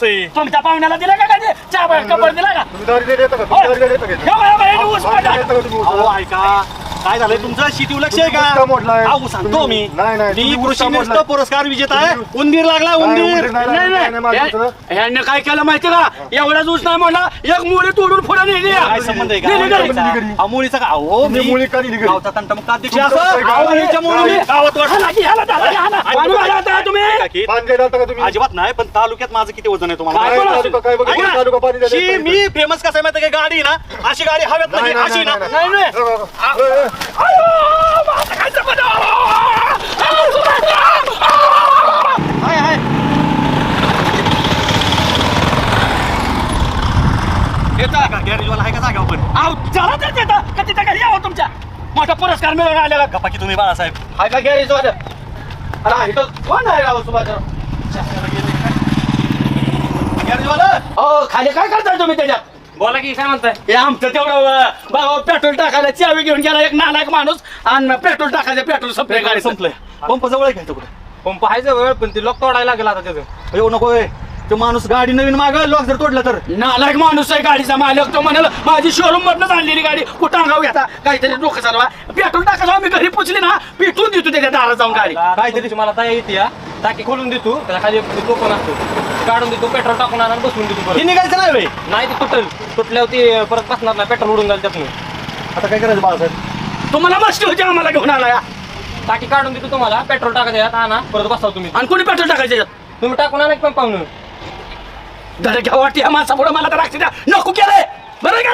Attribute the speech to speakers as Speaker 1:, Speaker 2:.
Speaker 1: आहे.
Speaker 2: तुमच्या पाहुण्याला दिला का काय चहा कपर दिला का
Speaker 3: तुम्ही दारू देता का? तुम्ही दारू देता का?
Speaker 2: ऊस पडला.
Speaker 3: देता का तुम्ही?
Speaker 1: अहो ऐका काय झालंय तुमचं शेती लक्ष आहे
Speaker 3: तुम्ही ऊस का मोडलाय?
Speaker 1: का अहो सांगतो मी
Speaker 3: नाही, नाही,
Speaker 1: मी
Speaker 3: तुम्ही ऊस
Speaker 1: कृषी
Speaker 3: का
Speaker 1: निष्ठ
Speaker 3: मोडलाय?
Speaker 1: पुरस्कार विजेता आहे उंदीर लागला
Speaker 3: नाही,
Speaker 1: उंदीर
Speaker 3: उंदीर नाही.
Speaker 2: ह्यांनी काय केलं माहिती का एवढाच ऊस नाही म्हणला एक मुली तोडून पुढे नेली
Speaker 1: काय संबंध आहे
Speaker 2: नेली घरी.
Speaker 1: का मुलीचा का अहो
Speaker 3: तुम्ही
Speaker 1: मी
Speaker 3: मुली का नेली घरी?
Speaker 1: गावचा तंटमुक्त अध्यक्ष
Speaker 3: तुमचं
Speaker 1: असं
Speaker 3: काय गाव?
Speaker 1: अहो, ह्याच्या मुली
Speaker 3: गाव?
Speaker 1: गावात वाटलं.
Speaker 2: हाला की, हाला, हाला, हाला. पाणी वाला होता तुम्ही
Speaker 1: ऐका की,
Speaker 3: पाणी द्यायला आलता का तुम्ही?
Speaker 1: अजिबात नाही पण तालुक्यात माझं किती वजन आहे तुम्हाला
Speaker 2: काय
Speaker 1: माहिती
Speaker 2: बोला?
Speaker 1: आहे?
Speaker 3: तालुका काय बघा,
Speaker 1: ऐका ना,
Speaker 3: तालुका पाणी द्यायला
Speaker 1: शी,
Speaker 3: येतो.
Speaker 1: मी फेमस कसं आहे माहिती आहे का गाडी ना अशी गाडी हवेत
Speaker 3: नाही,
Speaker 1: नाही अशी ना
Speaker 3: नाही,
Speaker 2: नाही, नाही. माझं काय संबंध?
Speaker 1: हाय हाय येता का गॅरेजवाला आहे का जागा पण
Speaker 2: अहो, चला तर तिथं. का तिथं घरी यावं तुमच्या मोठा पुरस्कार मिळवून आलेला
Speaker 1: गप्पा की तुम्ही बाळासाहेब
Speaker 2: हाय का गॅरेज वाले अरे इथं कोण आहे राव सुभाषराव
Speaker 1: गॅरेजवाला
Speaker 2: हो खाली काय करताय तुम्ही त्याच्यात
Speaker 4: बोला की काय म्हणताय
Speaker 2: हे आमचं तेवढं बघा पेट्रोल टाकायला चावी घेऊन गेला एक नालायक माणूस आणि पेट्रोल टाकायचं पेट्रोल संपलं
Speaker 1: गाडी संपलंय पंप जवळ आहे का इथं कुठे
Speaker 4: पंप आहे जवळ पण ती लोक तोडायला लागला आता त्याचं
Speaker 1: येऊ नको ए. तो माणूस गाडी नवीन माग लॉक जर तोडलं तर
Speaker 2: नालायक माणूस आहे गाडीचा मालक तो म्हणाल माझी शोरूम मधनच आणलेली गाडी कुठं अंगाव घेता काहीतरी डोकं चालवा पेट्रोल टाकायला आम्ही घरी पोचली ना पेटून देतो त्याच्या दारात जाऊन गाडी
Speaker 4: काहीतरी मला दया येते या टाकी खोलून देतो त्याला खाली तो पण असतो काढून देतो पेट्रोल टाकून आणून बसवून देतो
Speaker 1: हे
Speaker 4: परत
Speaker 1: निघायचं नाही वे
Speaker 4: नाही ते तुटल तुटल्यावर ती परत बसणार नाही पेट्रोल उडून जाईल त्यातून
Speaker 1: आता काय करायचं बाळासाहेब
Speaker 2: तुम्हाला मस्ती होती आम्हाला घेऊन आला या.
Speaker 4: टाकी काढून देतो तुम्हाला पेट्रोल टाकायचं यात आणा परत बसाव तुम्ही
Speaker 2: आणि कोणी पेट्रोल टाकायचं याच्यात?
Speaker 4: तुम्ही टाकून आणा पण पाहुणं
Speaker 2: घरी घ्या वाटते या माणसापुढे मला तर राखी द्या नको केलंय बरं का